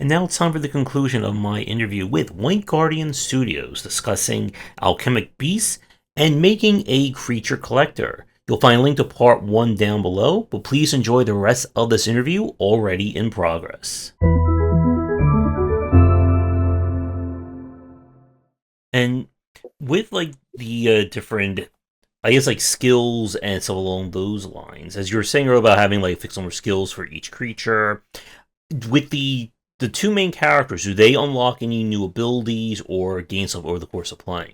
And now it's time for the conclusion of my interview with White Guardian Studios discussing Alchemic Beasts and making a creature collector. You'll find a link to part 1 down below, but please enjoy the rest of this interview already in progress. And with like the different, I guess, like skills and stuff along those lines, as you were saying earlier about having like fixed number of skills for each creature, with the two main characters, do they unlock any new abilities or gain stuff over the course of playing?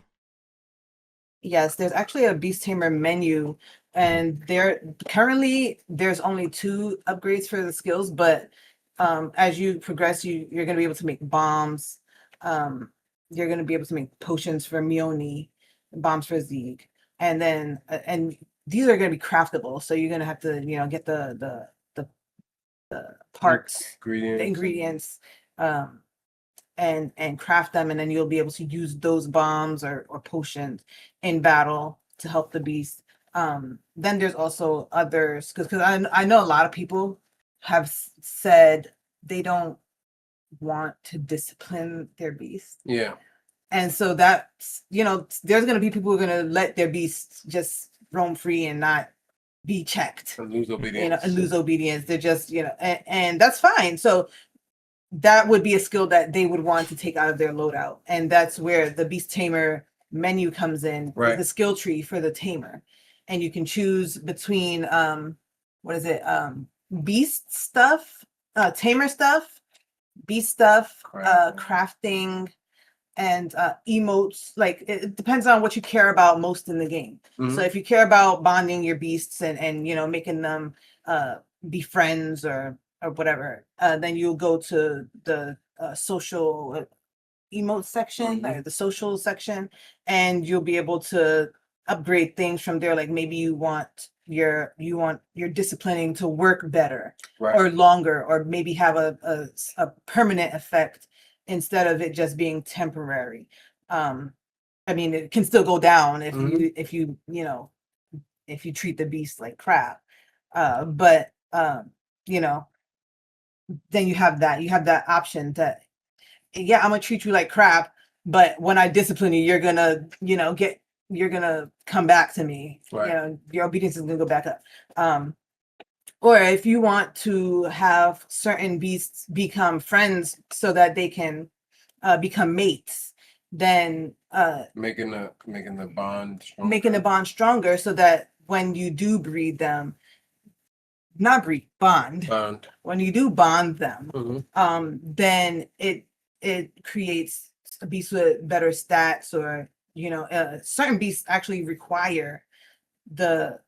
Yes, there's actually a Beast Tamer menu, and there's only two upgrades for the skills, but as you progress, you're gonna be able to make bombs. You're gonna be able to make potions for Mione, bombs for Zeke, and these are gonna be craftable. So you're gonna have to, get the parts, the Ingredients. ingredients. Um, and craft them, and then you'll be able to use those bombs or potions in battle to help the beast. Then there's also others, because I know a lot of people have said they don't want to discipline their beast. Yeah. And so that's, there's going to be people who are going to let their beasts just roam free and not be checked, And lose obedience. and lose obedience. They're just, and that's fine. So that would be a skill that they would want to take out of their loadout. And that's where the Beast Tamer menu comes in, Right. the skill tree for the tamer. And you can choose between what is it? Beast stuff, tamer stuff, beast stuff, crafting, and emotes. Like it depends on what you care about most in the game. Mhm. So if you care about bonding your beasts and making them be friends or whatever, then you'll go to the social emote section, or the social section, and you'll be able to upgrade things from there. Like maybe you want your disciplining to work better, Right. or longer, or maybe have a permanent effect instead of it just being temporary. I mean, it can still go down if you treat the beast like crap. But you know, then you have that option that, yeah, I'm gonna treat you like crap, but when I discipline you, you're gonna come back to me. Right. Your obedience is gonna go back up. Or if you want to have certain beasts become friends so that they can become mates, then Making the bond stronger. making the bond stronger so that when you do breed them, not breed, bond. When you do bond them, then it creates a beast with better stats, or certain beasts actually require the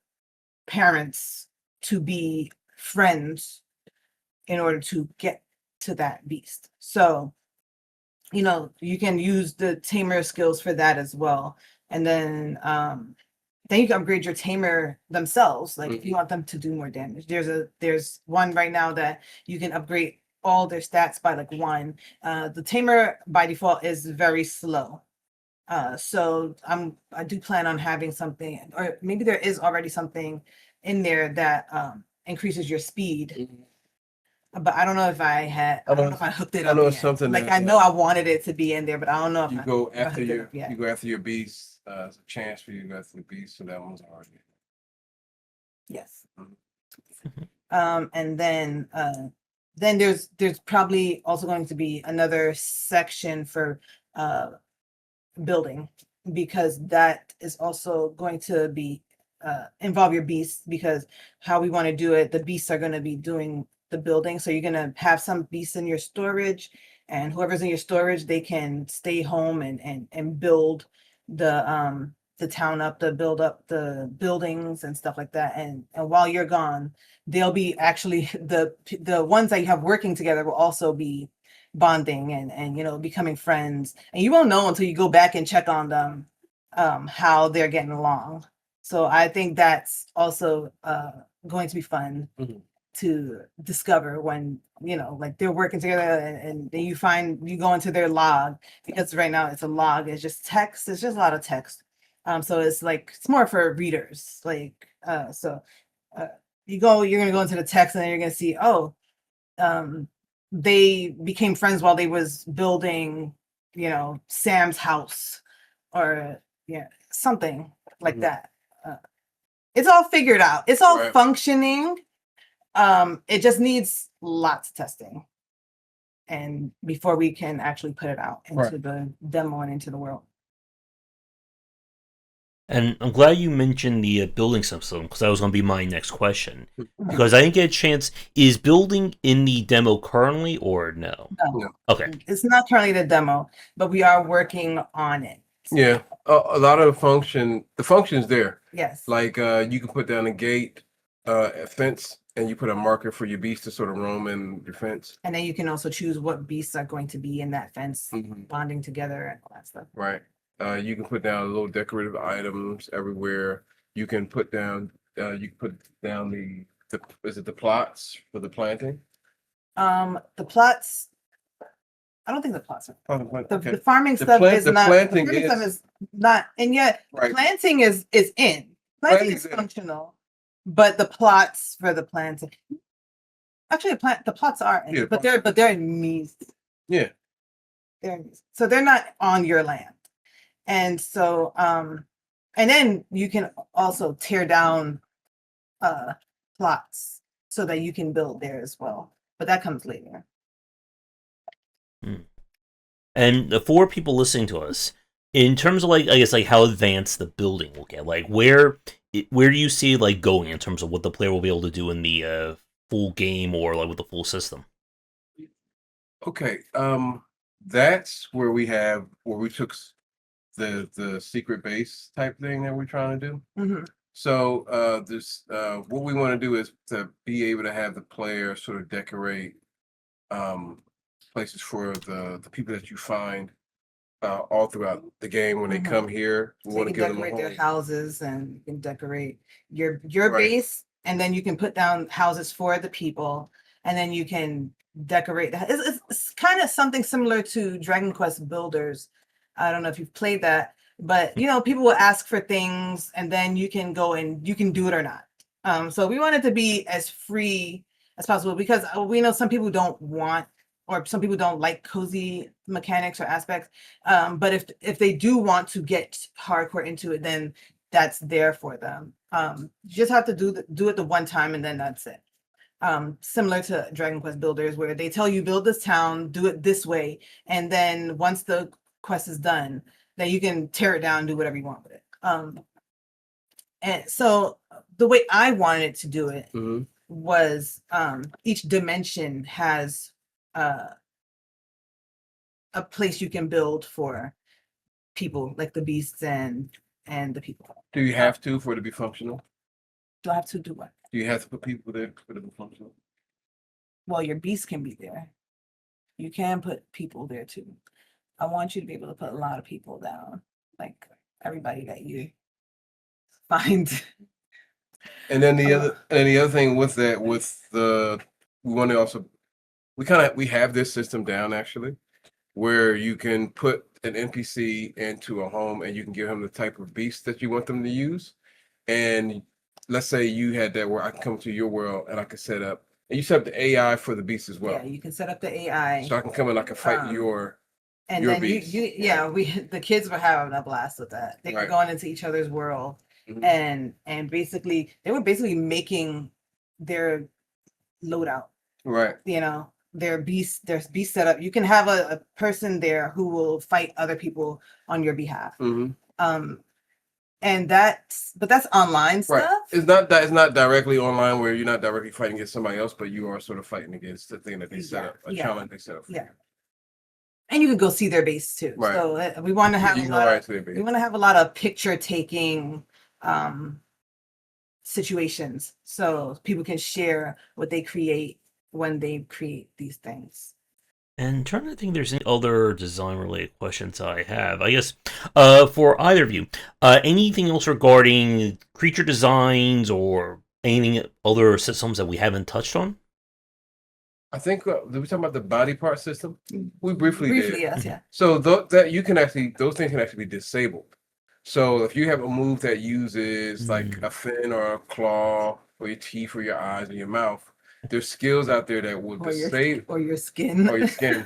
parents to be friends in order to get to that beast. So you can use the tamer skills for that as well. And then you can upgrade your tamer themselves. Like if you want them to do more damage, there's one right now that you can upgrade all their stats by like one. The tamer by default is very slow. So I do plan on having something, or maybe there is already something in there that increases your speed. But I don't know if I hooked it up. I know it's yet. something Like that, I know I wanted it to be in there, but I don't know if you I go if I after hooked it your up yet. you go after your beast. It's a chance for you to go after the beast, so that one's already. Yes. Mhm. And then there's probably also going to be another section for building, because that is also going to be involve your beasts, because how we want to do it, the beasts are going to be doing the building. So you're going to have some beasts in your storage, and whoever's in your storage, they can stay home and build the town up, to build up the buildings and stuff like that. And while you're gone, they'll be actually the ones that you have working together will also be bonding and becoming friends, and you won't know until you go back and check on them, how they're getting along. So I think that's also going to be fun to discover when like they're working together, and then you go into their log, because right now it's a log, it's just text, it's just a lot of text. So it's more for readers, like so you're gonna go into the text, and then you're gonna see, oh, um they became friends while they was building, Sam's house or something like that. It's all figured out. It's all functioning. It just needs lots of testing, and before we can actually put it out into the demo and into the world. And I'm glad you mentioned the building system, because that was going to be my next question. Because I didn't get a chance. Is building in the demo currently, or no? No. Okay. It's not currently the demo, but we are working on it. Yeah, a lot of the function's there. Yes. Like you can put down a gate, a fence, and you put a marker for your beast to sort of roam in your fence. And then you can also choose what beasts are going to be in that fence, bonding together and all that stuff. Right. You can put down little decorative items everywhere. You can put down the is it the plots for the planting? The plots. I don't think the plots are. The farming The stuff is the not. planting The farming is stuff is not, and yet planting is in. Planting is functional, but the plots for the planting. Actually, the plots are in, but they're in these. Yeah. So they're not on your land, and so and then you can also tear down plots so that you can build there as well, but that comes later. And for people listening to us, in terms of I guess how advanced the building will get, where do you see going in terms of what the player will be able to do in the full game or with the full system? Okay, that's where we took the secret base type thing that we're trying to do. So what we want to do is to be able to have the player sort of decorate places for the people that you find all throughout the game when they come here. We want to give them decorate their houses, and you can decorate your base, and then you can put down houses for the people, and then you can decorate that. It's kind of something similar to Dragon Quest Builders. I don't know if you've played that, but people will ask for things, and then you can go and you can do it or not. So we want it to be as free as possible, because we know some people don't want, or some people don't like cozy mechanics or aspects. But if they do want to get hardcore into it, then that's there for them. You just have to do it the one time, and then that's it. Similar to Dragon Quest Builders, where they tell you build this town, do it this way, and then once the quest is done, then you can tear it down and do whatever you want with it. And so the way I wanted to do it was each dimension has a place you can build for people, like the beasts and the people. Do you have to for it to be functional? Do I have to do what? Do you have to put people there for it to be functional? Well, your beast can be there. You can put people there too. I want you to be able to put a lot of people down, like everybody that you find. And then the other thing with that, we want to also, we have this system down actually, where you can put an NPC into a home and you can give him the type of beast that you want them to use. And let's say you had that where I can come to your world and I can set up, and you set up the AI for the beast as well. Yeah, you can set up the AI. So I can come and I can fight your beast. The kids were having a blast with that. They were going into each other's world, and basically they were making their loadout. Right. Their beast setup. You can have a person there who will fight other people on your behalf. And that's online stuff. It's not directly online where you're not directly fighting against somebody else, but you are sort of fighting against the thing that they set up, a challenge they set up. Yeah. And you can go see their base too. Right. So we want to have a lot of picture taking situations, so people can share what they create when they create these things. And trying to think, there's any other design-related questions I have. I guess for either of you, anything else regarding creature designs or anything other systems that we haven't touched on? I think did we talk about the body part system? We briefly did. Yes, yeah. So those things can actually be disabled. So if you have a move that uses like a fin or a claw for your teeth or your eyes or your mouth, there's skills out there that will disable or your skin. or your skin.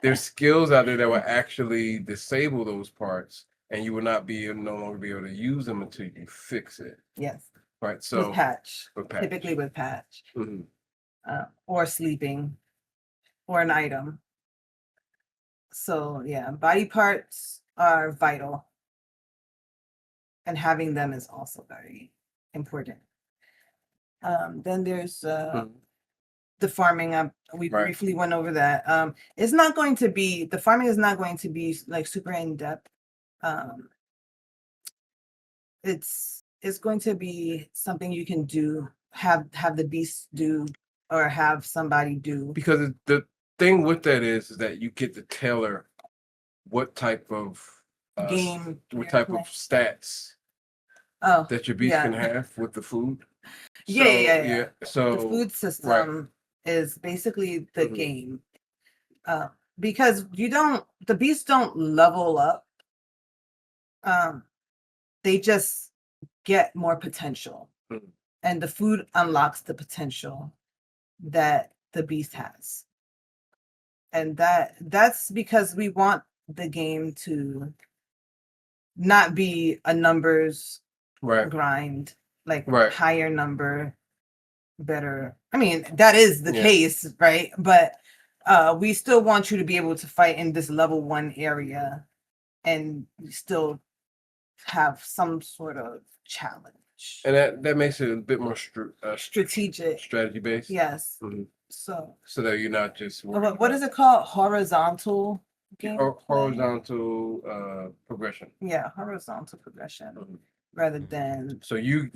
There's skills out there that will actually disable those parts, and you will not be no longer be able to use them until you fix it. Yes. Right. So with patch. with patch. Typically with patch. Mm-hmm. Or sleeping, or an item. So yeah, body parts are vital. And having them is also very important. Then there's the farming up. We briefly went over that. It's not going to be, the farming is not going to be like super in depth. It's going to be something you can do, have the beast do, or have somebody do. Because the thing with that is that you get to tailor what type of game, what type of stats that your beast can have with the food. Yeah. So the food system is basically the game. Because the beasts don't level up. They just get more potential. And the food unlocks the potential that the beast has. And that's because we want the game to not be a numbers grind, like higher number, better. I mean, that is the case, right? But we still want you to be able to fight in this level 1 area and still have some sort of challenge. And that makes it a bit more strategic, strategy based. Yes. Mm-hmm. So that you're not just what is it called? Horizontal game? Horizontal progression. Yeah, horizontal progression rather than. So you're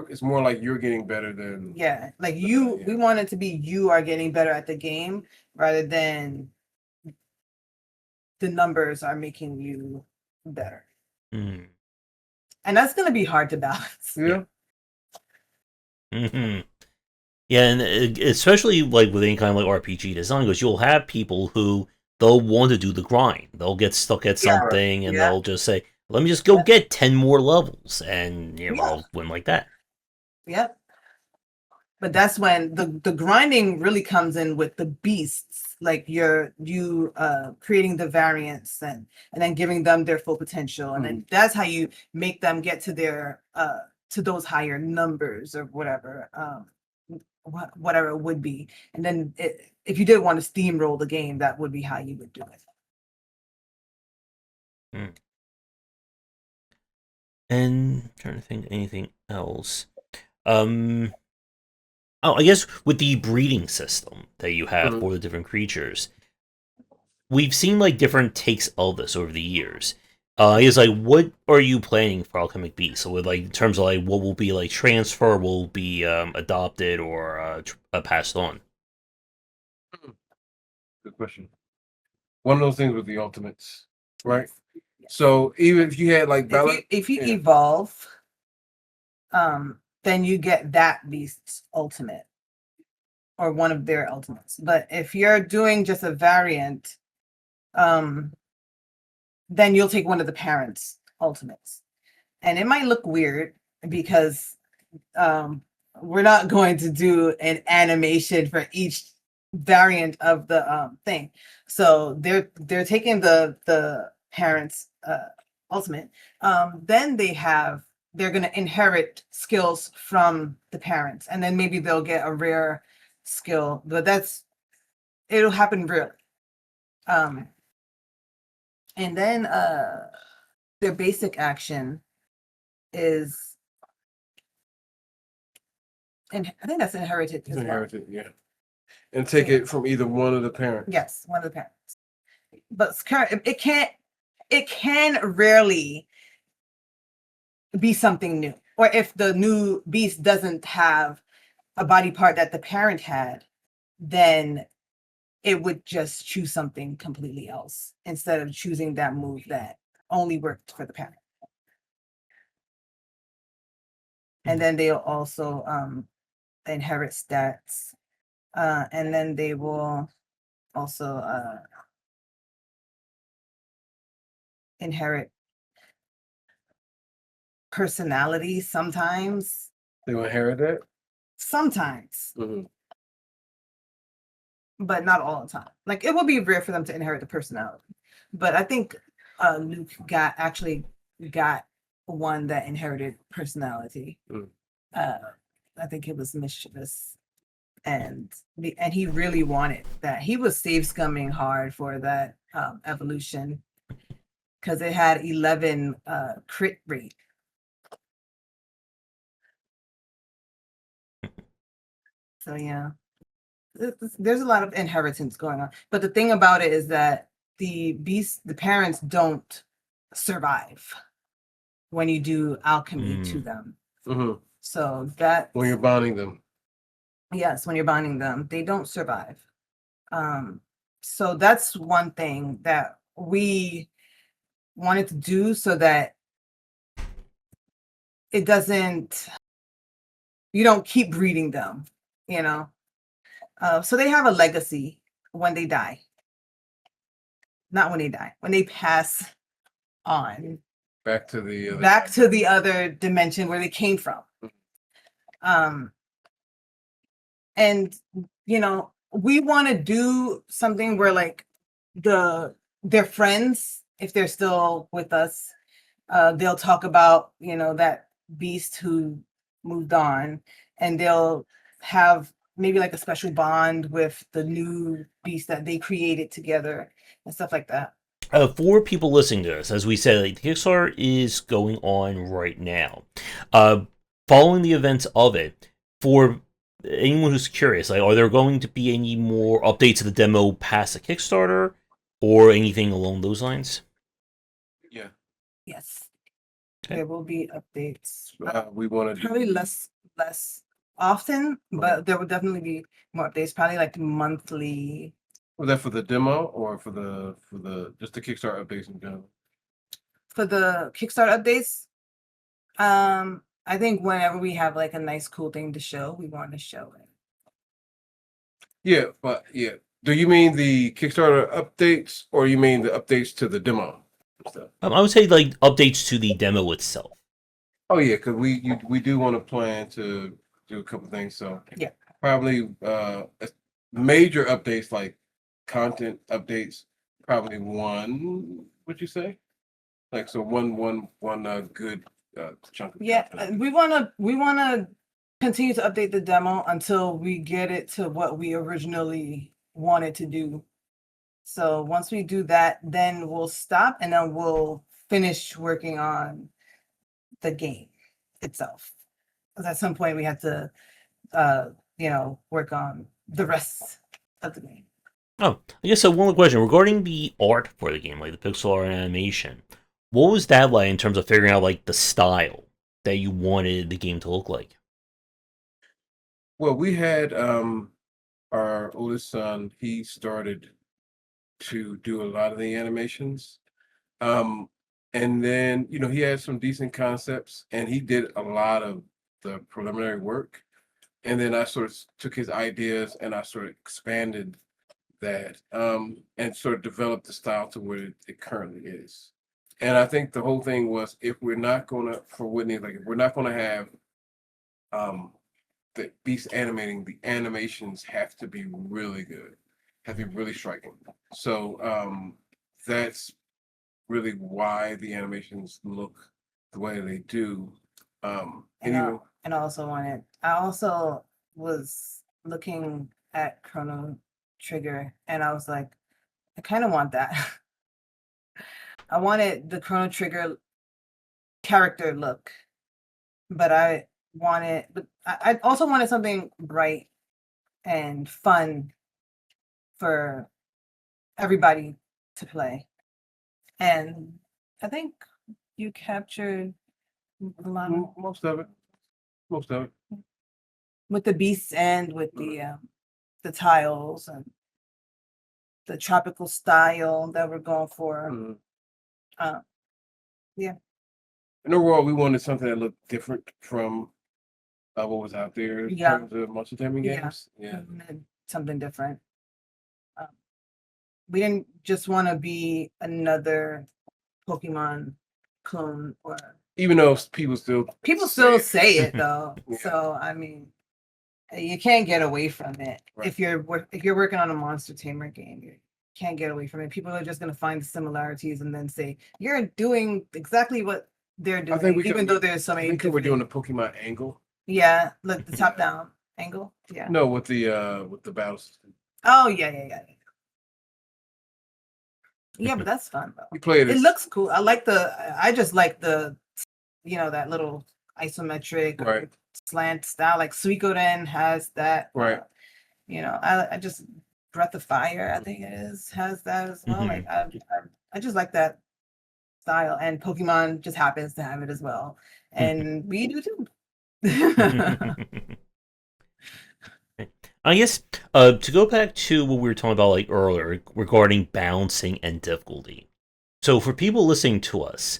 it's more like you're getting better than. Yeah, like we want it to be you are getting better at the game rather than the numbers are making you better. Mm. And that's going to be hard to balance. Yeah. Mm-hmm. Yeah, and especially like with any kind of like RPG design goes, you'll have people who they'll want to do the grind. They'll get stuck at something and they'll just say, "Let me just go get 10 more levels," and I'll win like that. Yep. But that's when the grinding really comes in with the beasts, like you creating the variants and then giving them their full potential, and then that's how you make them get to their to those higher numbers or whatever. Whatever it would be, and then if you did want to steamroll the game, that would be how you would do it. And I'm trying to think of anything else. I guess with the breeding system that you have for the different creatures, we've seen like different takes of this over the years. Is like, what are you planning for Alchemic Beasts? So with like in terms of like what will be like transfer, will be adopted or passed on? Good question. One of those things with the ultimates, right? So even if you had like if you evolve, then you get that beast's ultimate or one of their ultimates. But if you're doing just a variant, then you'll take one of the parents' ultimates. And it might look weird because we're not going to do an animation for each variant of the thing. So they're taking the parents' ultimate. Then they're going to inherit skills from the parents, and then maybe they'll get a rare skill, but it'll happen really. And then their basic action is, and I think that's inherited. It's inherited, and take it from either one of the parents. Yes, one of the parents. But it can rarely be something new. Or if the new beast doesn't have a body part that the parent had, then it would just choose something completely else instead of choosing that move that only worked for the parent. And then they'll also inherit stats. And then they will also inherit personality sometimes. They will inherit that? Sometimes. but not all the time. Like it would be rare for them to inherit the personality. But I think Luke actually got one that inherited personality. I think it was mischievous, and he really wanted that. He was save scumming hard for that evolution because it had 11 crit rate. So yeah, there's a lot of inheritance going on. But the thing about it is that the parents don't survive when you do alchemy to them. So that when you're bonding them. Yes, when you're bonding them, they don't survive. So that's one thing that we wanted to do so that it doesn't, you don't keep breeding them, you know? So they have a legacy when they die. Not when they die, when they pass on. Back to the other dimension where they came from. And you know, we want to do something where like their friends, if they're still with us, they'll talk about, you know, that beast who moved on, and they'll have maybe like a special bond with the new beast that they created together and stuff like that. For people listening to this, as we said, like, Kickstarter is going on right now. Following the events of it, for anyone who's curious, like, are there going to be any more updates to the demo past the Kickstarter, or anything along those lines? Yeah. Yes. Okay. There will be updates. We want to probably less often, but there will definitely be more updates. Probably like monthly. Was that for the demo or for the just the Kickstarter updates in general? For the Kickstarter updates, I think whenever we have like a nice cool thing to show, we want to show it. Yeah, but yeah. Do you mean the Kickstarter updates or you mean the updates to the demo stuff? I would say like updates to the demo itself. Oh yeah, because we do want to plan to do a couple things. So yeah, probably major updates like content updates. Probably one. Would you say? Like so one good chunk of content. we want to continue to update the demo until we get it to what we originally wanted to do. So once we do that, then we'll stop and then we'll finish working on the game itself. Because at some point we have to, work on the rest of the game. Oh, I guess so. One more question regarding the art for the game, like the pixel art animation. What was that like in terms of figuring out like the style that you wanted the game to look like? Well, we had our oldest son. He started to do a lot of the animations, and then he had some decent concepts, and he did a lot of the preliminary work. And then I sort of took his ideas and I sort of expanded that and sort of developed the style to where it currently is. And I think the whole thing was if we're not gonna for Whitney, like if we're not gonna have the beast animating, the animations have to be really good, have to be really striking. So that's really why the animations look the way they do. And I also was looking at Chrono Trigger and I was like, I kind of want that. I wanted the Chrono Trigger character look, but I also wanted something bright and fun for everybody to play. And I think you captured a lot of most of it. With the beasts and with the tiles and the tropical style that we're going for. Yeah. In overall, we wanted something that looked different from what was out there in terms of monster taming games. Yeah. Something different. We didn't just want to be another Pokemon clone, or even though people still say it though. Yeah. So I mean, you can't get away from it. Right. If you're working on a monster tamer game, you can't get away from it. People are just gonna find the similarities and then say you're doing exactly what they're I think doing, we even could, though there's so I many think we're different. doing the Pokemon angle. Yeah, like the top down angle. Yeah. No, with the battle system. Oh yeah. Yeah, but that's fun though. You play it. It looks cool. I just like the, that little isometric Right. slant style. Like Suikoden has that. Right. I just Breath of Fire, I think it is, has that as well. Like I just like that style, and Pokemon just happens to have it as well, and we do too. I guess to go back to what we were talking about like earlier regarding balancing and difficulty. So for people listening to us,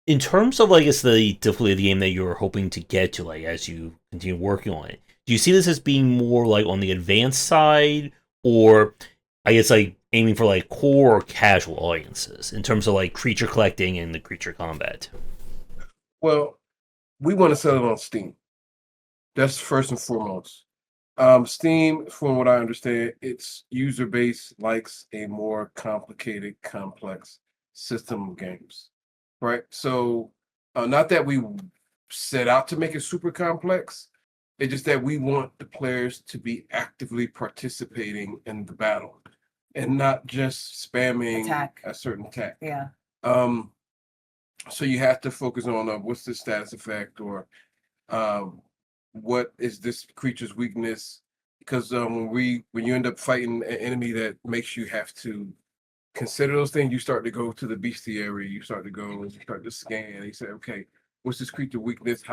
in terms of I guess the difficulty of the game that you're hoping to get to, like as you continue working on it, do you see this as being more like on the advanced side, or I guess like aiming for like core or casual audiences in terms of like creature collecting and the creature combat? Well, we want to sell it on Steam. That's first and foremost. Steam, from what I understand, its user base likes a more complicated, complex system of games, right? So, not that we set out to make it super complex, it's just that we want the players to be actively participating in the battle and not just spamming Attack. a certain attack. Yeah. So you have to focus on what's the status effect, or what is this creature's weakness? Because when you end up fighting an enemy that makes you have to consider those things, you start to go to the bestiary, you start to scan, and you say, okay, what's this creature weakness?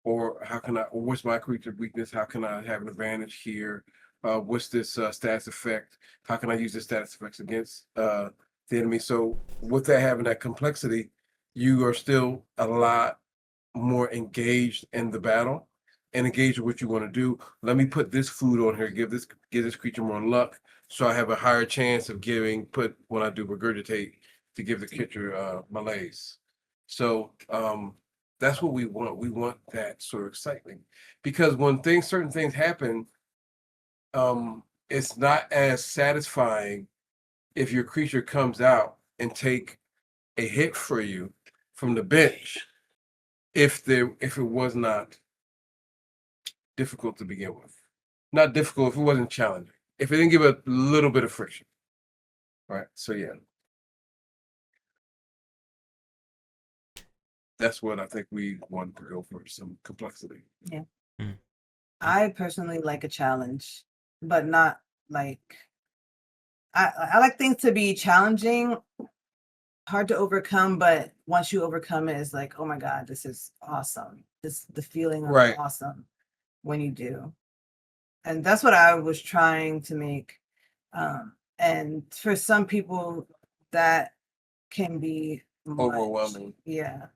Or what's my creature weakness? How can I have an advantage here? What's this status effect? How can I use this status effects against the enemy? So with that having that complexity, you are still a lot more engaged in the battle and engaged with what you want to do. Let me put this food on here, give this creature more luck, so I have a higher chance of when I do regurgitate, to give the creature malaise. So that's what we want. We want that sort of excitement, because when certain things happen, it's not as satisfying if your creature comes out and take a hit for you from the bench, if it was not difficult to begin with. Not difficult if it wasn't challenging. If it didn't give a little bit of friction. Right. So yeah. That's what I think we want to go for, some complexity. Yeah. I personally like a challenge, but not like I like things to be challenging, hard to overcome, but once you overcome it, it's like, oh my God, this is awesome. The feeling of Right. awesome when you do. And that's what I was trying to make. And for some people that can be much. Overwhelming. Yeah.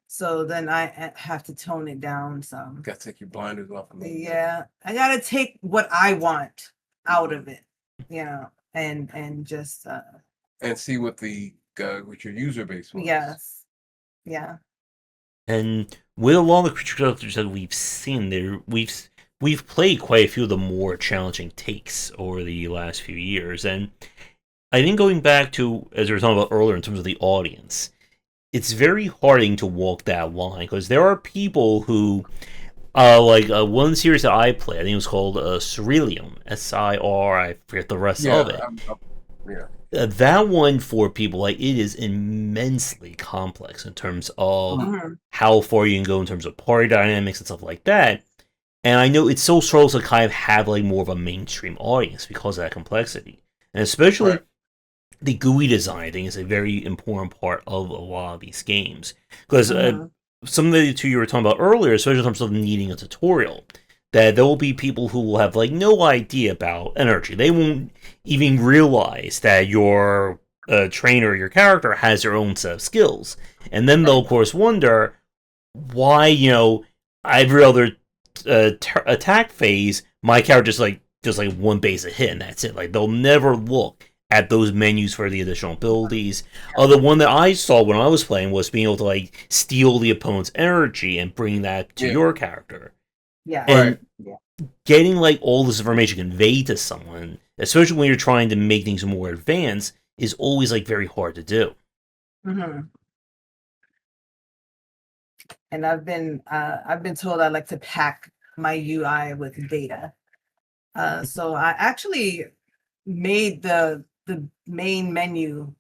So then I have to tone it down some. Got to take your blinders off. Yeah. I got to take what I want out of it, and just and see what your user base wants. Yes. Yeah. And with a lot of the creature characters that we've seen there, we've played quite a few of the more challenging takes over the last few years. And I think going back to, as we were talking about earlier in terms of the audience, it's very hard to walk that line, because there are people who, one series that I played, I think it was called Ceruleum, SIR, I forget the rest of it. That one, for people, like, it is immensely complex in terms of how far you can go in terms of party dynamics and stuff like that. And I know it's so struggles to kind of have like more of a mainstream audience because of that complexity. And especially the GUI design, I think, is a very important part of a lot of these games. Because some of the two you were talking about earlier, especially in terms of needing a tutorial, that there will be people who will have like no idea about energy. They won't even realize that your trainer, your character, has their own set of skills. And then they'll, of course, wonder why, every other attack phase, my character just like one basic hit and that's it. Like, they'll never look at those menus for the additional abilities. The one that I saw when I was playing was being able to like steal the opponent's energy and bring that to your character. Yeah. And getting like all this information conveyed to someone, especially when you're trying to make things more advanced, is always like very hard to do. Mm-hmm. And I've been told I like to pack my UI with data. So I actually made the main menu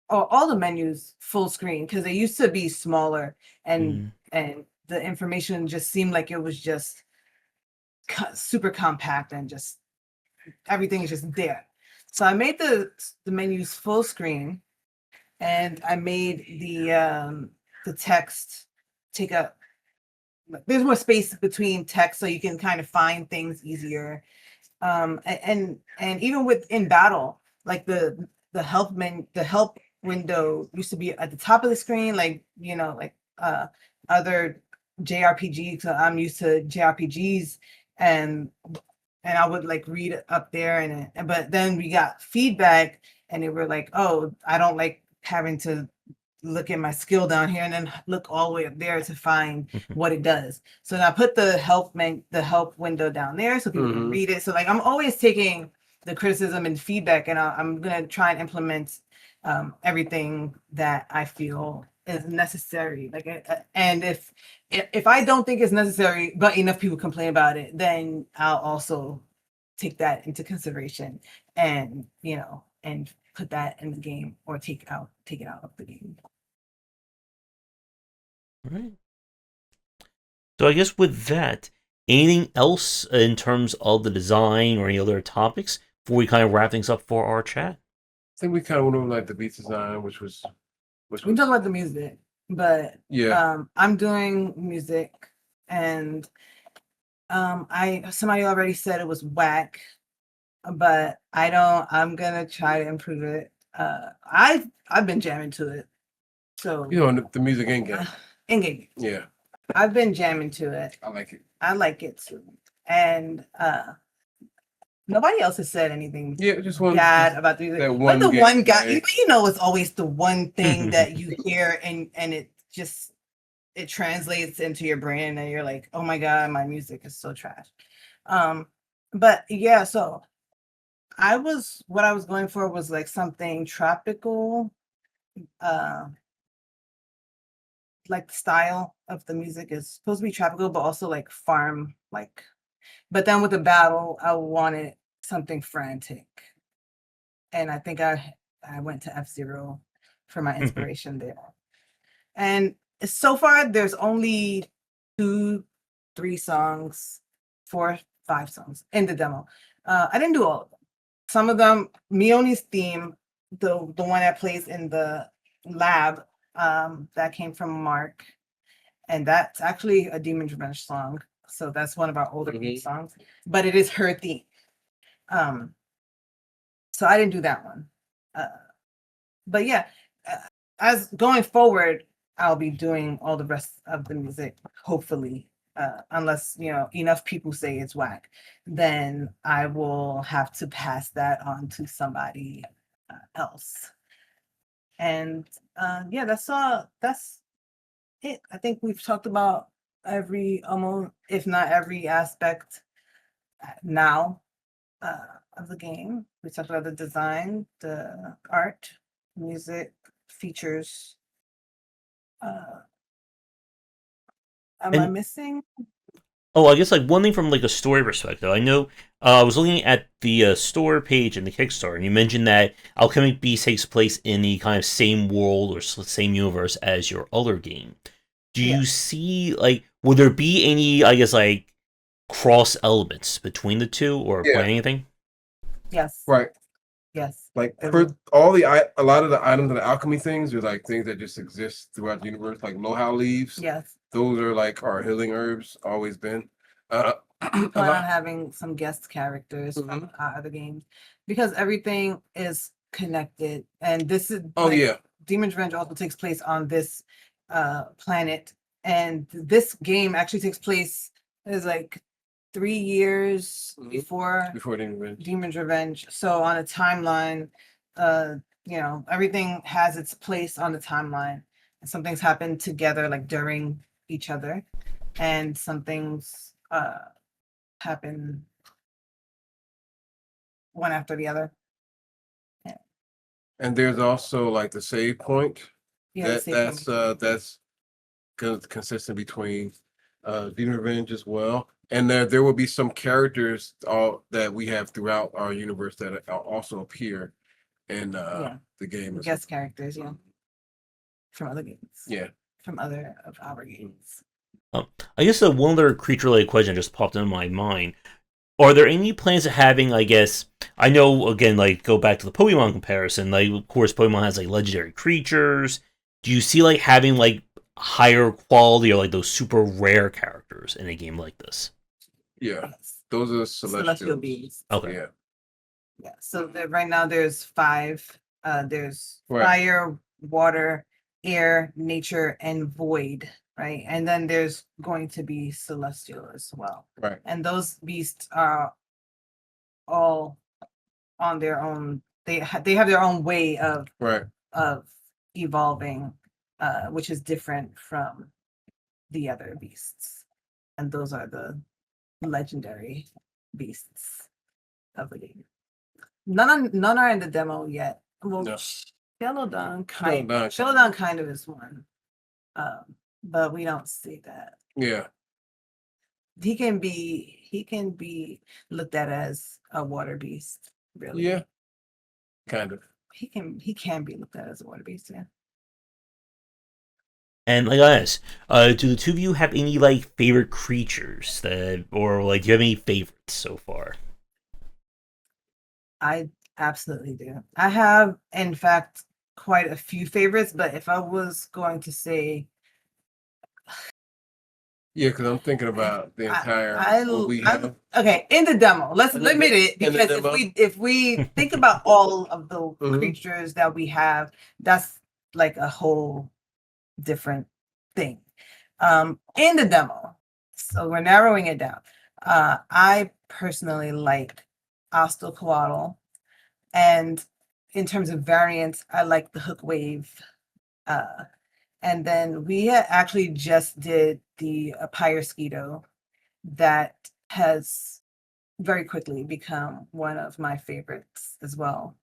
or all the menus full screen because they used to be smaller and the information just seemed like it was just super compact and just everything is just there. So I made the menus full screen and I made the text take up there's more space between text so you can kind of find things easier. And even within battle, like the help window used to be at the top of the screen, like like other JRPGs. So I'm used to JRPGs, and I would like read it up there, and but then we got feedback, and they were like, "Oh, I don't like having to look at my skill down here and then look all the way up there to find what it does." So then I put the help window down there so people can read it. So like I'm always taking the criticism and feedback, and I'm gonna try and implement everything that I feel is necessary. Like, and if I don't think it's necessary, but enough people complain about it, then I'll also take that into consideration, and and put that in the game or take it out of the game. Right. So I guess with that, anything else in terms of the design or any other topics before we kind of wrap things up for our chat? I think we kind of went over like the beats design, We talk about the music, but yeah. I'm doing music, and somebody already said it was whack, but I'm gonna try to improve it. I've been jamming to it, so The music in game. In game. Yeah, I've been jamming to it. I like it. I like it too, and nobody else has said anything just one bad about the music. that But the game, one guy, right? it's always the one thing that you hear and it translates into your brain and you're like, oh my God, my music is so trash. But yeah, so what I was going for was like something tropical, like the style of the music is supposed to be tropical, but also like farm, like, but then with the battle, I wanted something frantic. And I think I went to F-Zero for my inspiration there. And so far, there's only 2, 3 songs, 4, 5 songs in the demo. I didn't do all of them. Some of them, Mioni's theme, the one that plays in the lab, that came from Mark, and that's actually a Demon's Revenge song. So that's one of our older songs, but it is her theme. So I didn't do that one. But yeah, as going forward, I'll be doing all the rest of the music, hopefully. Unless enough people say it's whack, then I will have to pass that on to somebody else. And yeah, that's it. I think we've talked about almost, if not every aspect now of the game. We talked about the design, the art, music, features. Am I missing? Oh, I guess like one thing from like a story perspective. I know I was looking at the store page in the Kickstarter, and you mentioned that Alchemic Beasts takes place in the kind of same world or same universe as your other game. Do you see like would there be any I guess like cross elements between the two or anything? Yes. Right. Yes. Like for a lot of the items and the alchemy things are like things that just exist throughout the universe, like Lohau leaves. Yes. Those are like our healing herbs, always been. Plan on having some guest characters from other games because everything is connected, and this is Demon's Revenge also takes place on this planet, and this game actually takes place is like 3 years before Demon's Revenge. So on a timeline, everything has its place on the timeline, and some things happen together like during each other, and some things happen one after the other. And there's also like the save point. Yeah, That's consistent between Demon Revenge as well. And there will be some characters that we have throughout our universe that also appear in the game. Guest characters, from other games. Yeah. From other of our games. I guess one other creature-related question just popped into my mind. Are there any plans of having, I guess, I know, again, like, go back to the Pokemon comparison, like, of course, Pokemon has, like, legendary creatures. Do you see, like, having, like, higher quality or, like, those super rare characters in a game like this? Yeah, those are celestial beings. Okay. Yeah. Yeah, so right now there's 5. There's fire, water, air, nature, and void, right? And then there's going to be celestial as well. Right. And those beasts are all on their own. They have their own way of evolving, which is different from the other beasts. And those are the legendary beasts of the game. None are in the demo yet. Well, No. Shelodon kind of is one, but we don't see that. Yeah. He can be looked at as a water beast, really. Yeah. Kind of. He can be looked at as a water beast, yeah. And like I asked, do the two of you have any like favorite creatures or like do you have any favorites so far? I absolutely do. I have, in fact, quite a few favorites, but if I was going to say, yeah, because I'm thinking about the entire. Okay, in the demo, let's limit it because if we think about all of the creatures that we have, that's like a whole different thing. In the demo, so we're narrowing it down. I personally like Ostocoatl, and in terms of variants, I like the Hook Wave. And then we actually just did the Pyreskeeto that has very quickly become one of my favorites as well.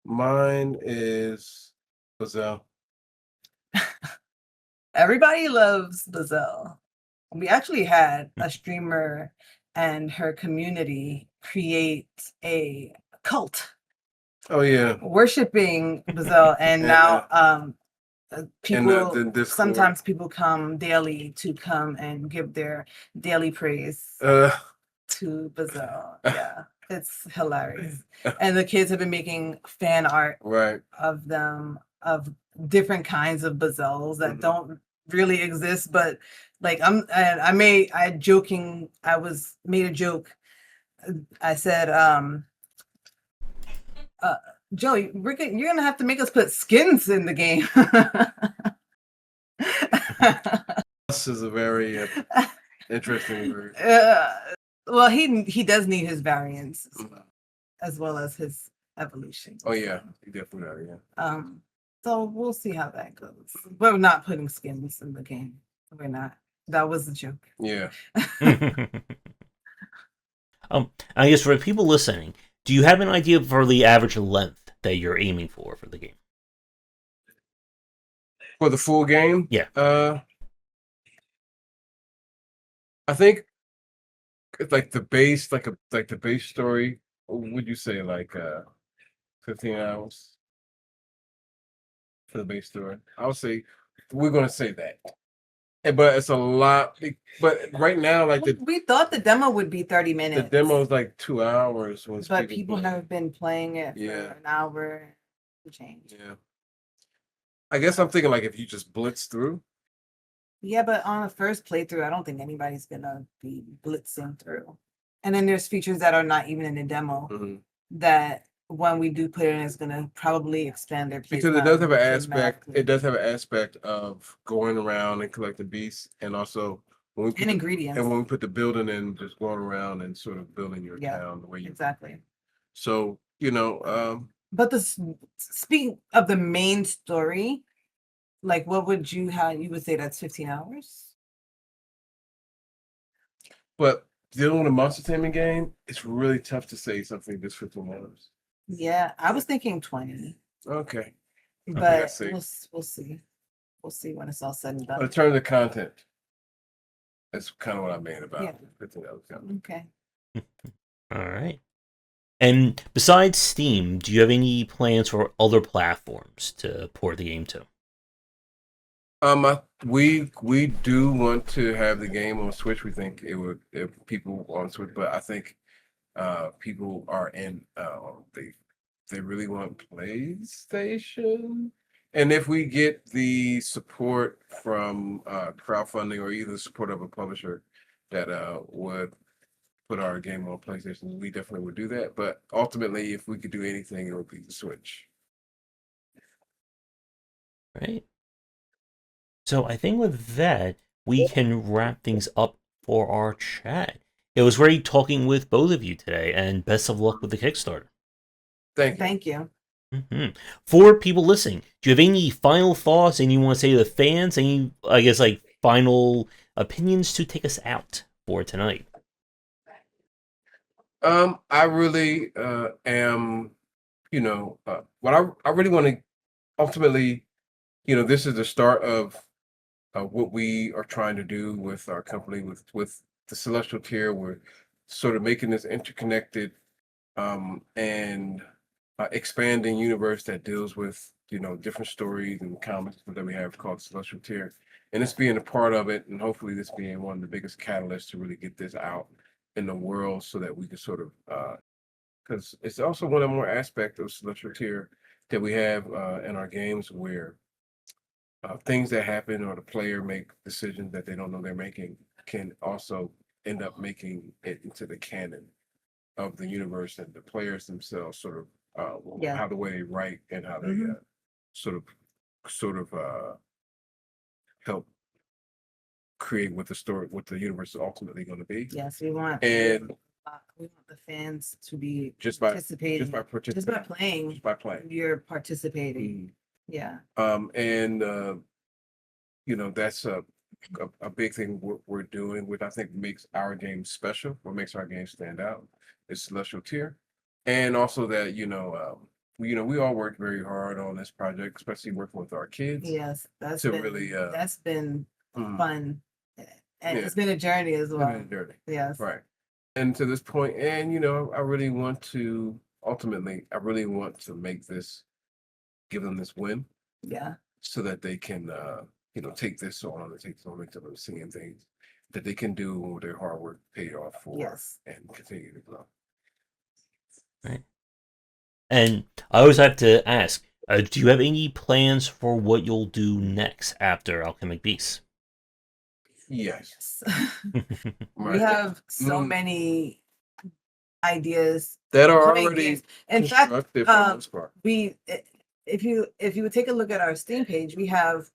Mine is Buzzell. Everybody loves Buzzell. We actually had a streamer and her community create a cult. Oh yeah, worshiping Buzzell, and now people sometimes people come daily to come and give their daily praise to Buzzell. Yeah, it's hilarious. And the kids have been making fan art of them, of different kinds of Buzzells that don't really exist, but like I made a joke. I said, Joe, you're gonna have to make us put skins in the game. This is a very interesting word. Well, he does need his variants as well as his evolution. Oh yeah, he definitely does. Yeah. So we'll see how that goes. We're not putting skins in the game. We're not. That was a joke. Yeah. I guess for people listening, do you have an idea for the average length that you're aiming for the game? For the full game? Yeah. I think like the base, like the base story, would you say like 15 hours for the base story? I would say we're gonna say that. But it's a lot. But right now, like we thought the demo would be 30 minutes. The demo is like 2 hours. But people have been playing it for an hour to change. Yeah. I guess I'm thinking like if you just blitz through. Yeah, but on a first playthrough, I don't think anybody's gonna be blitzing through. And then there's features that are not even in the demo that when we do put it in, it's gonna probably expand their because it does have an aspect. It does have an aspect of going around and collecting beasts, and also when we put ingredients. And when we put the building in, just going around and sort of building your town the way you exactly. So but speaking of the main story, like what would you would say that's 15 hours? But dealing with a monster taming game, it's really tough to say something just $15. Yeah, I was thinking 20, Okay. but see. we'll see. We'll see when it's all said and In done. terms of content, that's kind of what I mean about Yeah. $15. Okay. All right. And besides Steam, do you have any plans for other platforms to port the game to? We do want to have the game on Switch. We think it would if people on Switch, but I think people are in they really want PlayStation. And if we get the support from crowdfunding or either the support of a publisher that would put our game on PlayStation, we definitely would do that. But ultimately, if we could do anything, it would be the Switch. Right. So I think with that, we can wrap things up for our chat. It was great talking with both of you today, and best of luck with the Kickstarter. Thank you. Thank you. For people listening, do you have any final thoughts and you want to say to the fans? Any, I guess, like final opinions to take us out for tonight? I really am, what I really want to ultimately, this is the start of what we are trying to do with our company, with the Celestial Tier. We're sort of making this interconnected and expanding universe that deals with different stories and comics that we have called Celestial Tier, and this being a part of it, and hopefully this being one of the biggest catalysts to really get this out in the world, so that we can sort of because it's also one of the more aspects of Celestial Tier that we have in our games where things that happen or the player make decisions that they don't know they're making can also end up making it into the canon of the universe, and the players themselves sort of Yeah. how the way they write and how they sort of help create what the universe is ultimately going to be. Yes, we want And the fans to be just by participating. just by Just by playing. just by playing. You're participating. Yeah. And that's a big thing we're doing, which I think makes our game special. What makes our game stand out is Celestial Tier, and also that we all worked very hard on this project, especially working with our kids. Yes, that's been mm, fun, and Yeah. it's been a journey as well. and dirty. Yes. Right. And to this point, and I really want to make this, give them this win, Yeah. so that they can take this on and take this on, make them seeing things that they can do with their hard work paid off for. Yes. And continue to grow. Right. And I always have to ask, do you have any plans for what you'll do next after Alchemic Beasts? Yes. We have so many ideas that are coming already games. In fact, constructed for the most part. if you would take a look at our Steam page, we have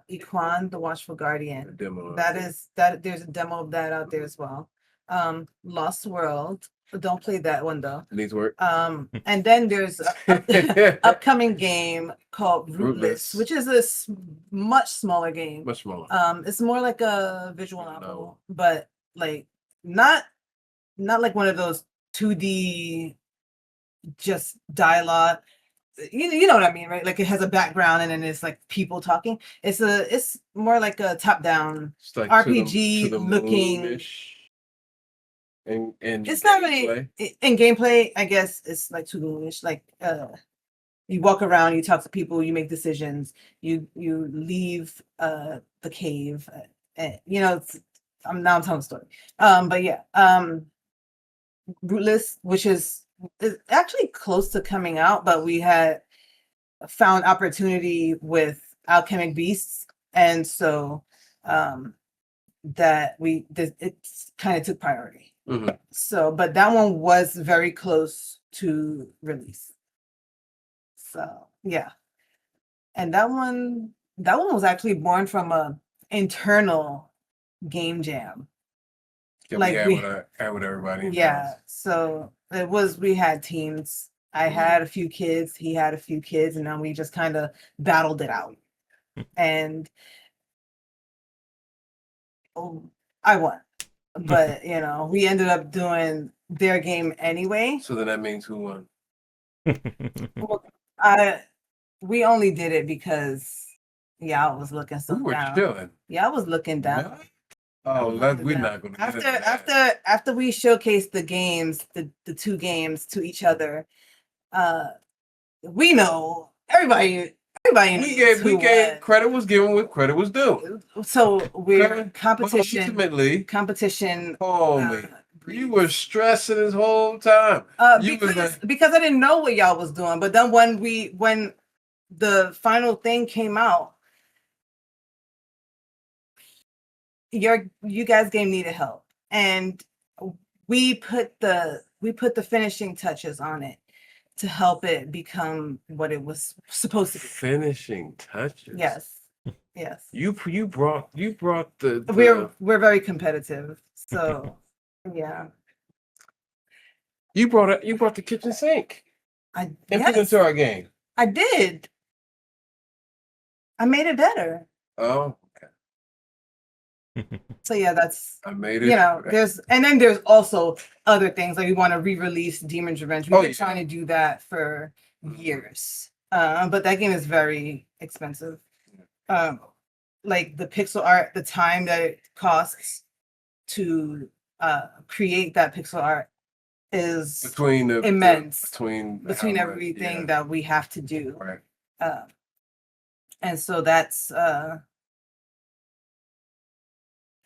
Equan, the Watchful Guardian. Demo. There's a demo of that out there as well. Lost World. Don't play that one though. It needs work. And then there's a upcoming game called Rootless, which is a much smaller game. Much smaller. It's more like a visual novel, but like not like one of those 2D just dialogue. You know what I mean, right? Like it has a background and then it's like people talking. It's more like a top-down like RPG looking. Moon-ish. And it's not really in gameplay. I guess it's like to the moonish. Like you walk around, you talk to people, you make decisions, you leave the cave. I'm telling the story. But yeah, Rootless, which is actually close to coming out, but we had found opportunity with Alchemic Beasts, and so that it kind of took priority. So, but that one was very close to release. So yeah, and that one was actually born from a internal game jam. Yeah, like we had with everybody. Yeah, so we had teams. I had a few kids, he had a few kids, and then we just kind of battled it out. And I won. but you know, we ended up doing their game anyway. So then that means who won? Well, we only did it because y'all was looking so We were down. chilling. Y'all was looking down. What? Oh, we're not going to After we showcased the games, the two games to each other, we know everybody we gave credit was given what credit was due. So we're competition. Competition. You were stressing this whole time. Because I didn't know what y'all was doing. But then when the final thing came out, you guys' game needed help, and we put the finishing touches on it to help it become what it was supposed to be. Finishing touches. Yes. You brought the. We're very competitive, so yeah. You brought the kitchen sink. Put it into our game. I did. I made it better. Oh. So yeah, that's I made it. You know, there's also other things like we want to re-release Demon's Revenge. We've been trying to do that for years, but that game is very expensive. Like the pixel art, the time that it costs to create that pixel art is immense. Between everything that we have to do, right? And so that's.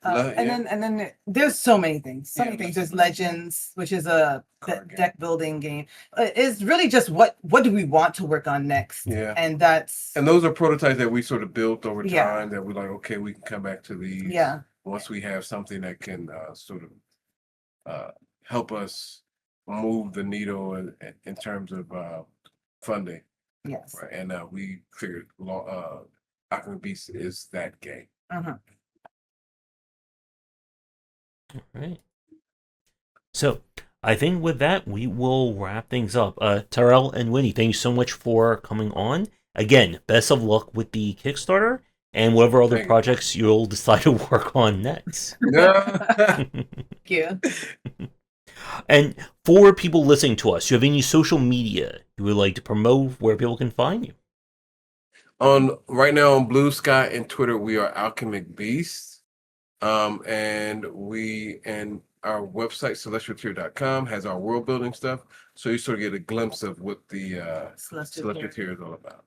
And then there's so many things. There's Legends, which is a deck building game. It's really just what do we want to work on next? Yeah, and those are prototypes that we sort of built over time. That we're like, okay, we can come back to these. Yeah. Once we have something that can sort of help us move the needle in terms of funding. Yes. Right, and we figured Alchemic Beasts is that game. All right. So I think with that, we will wrap things up. Terrell and Winnie, thank you so much for coming on. Again, best of luck with the Kickstarter and whatever other projects you'll decide to work on next. Thank you. And for people listening to us, do you have any social media you would like to promote where people can find you? Right now on Blue Sky and Twitter, we are Alchemic Beasts. And our website, celestialtier.com, has our world building stuff. So you sort of get a glimpse of what the Celestial Tier is all about.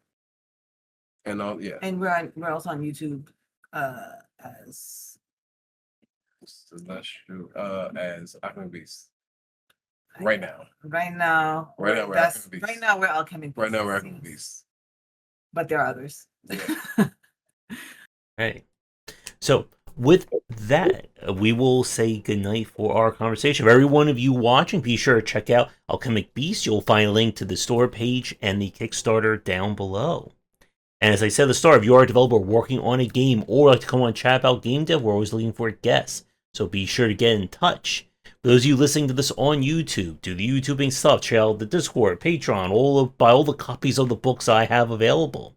And And we're also on YouTube as Celestial as Alchemic Beasts. Right now we're Alchemic Beasts. Right now we're Alchemic Beasts. But there are others. Right. So with that, we will say goodnight for our conversation. For every one of you watching, be sure to check out Alchemic Beasts. You'll find a link to the store page and the Kickstarter down below. And as I said at the start, if you are a developer working on a game or like to come on chat about game dev, we're always looking for guests. So be sure to get in touch. For those of you listening to this on YouTube, do the YouTubing stuff, check out the Discord, Patreon, buy all the copies of the books I have available.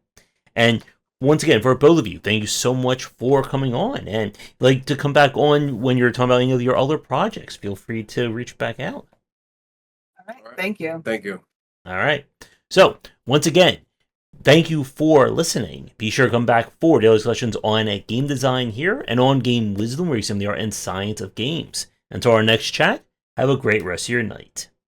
And once again, for both of you, thank you so much for coming on. And like to come back on when you're talking about any of your other projects, feel free to reach back out. All right. Thank you. Thank you. All right. So once again, thank you for listening. Be sure to come back for daily discussions on game design here and on game wisdom, where you see the art and science of games. Until our next chat, have a great rest of your night.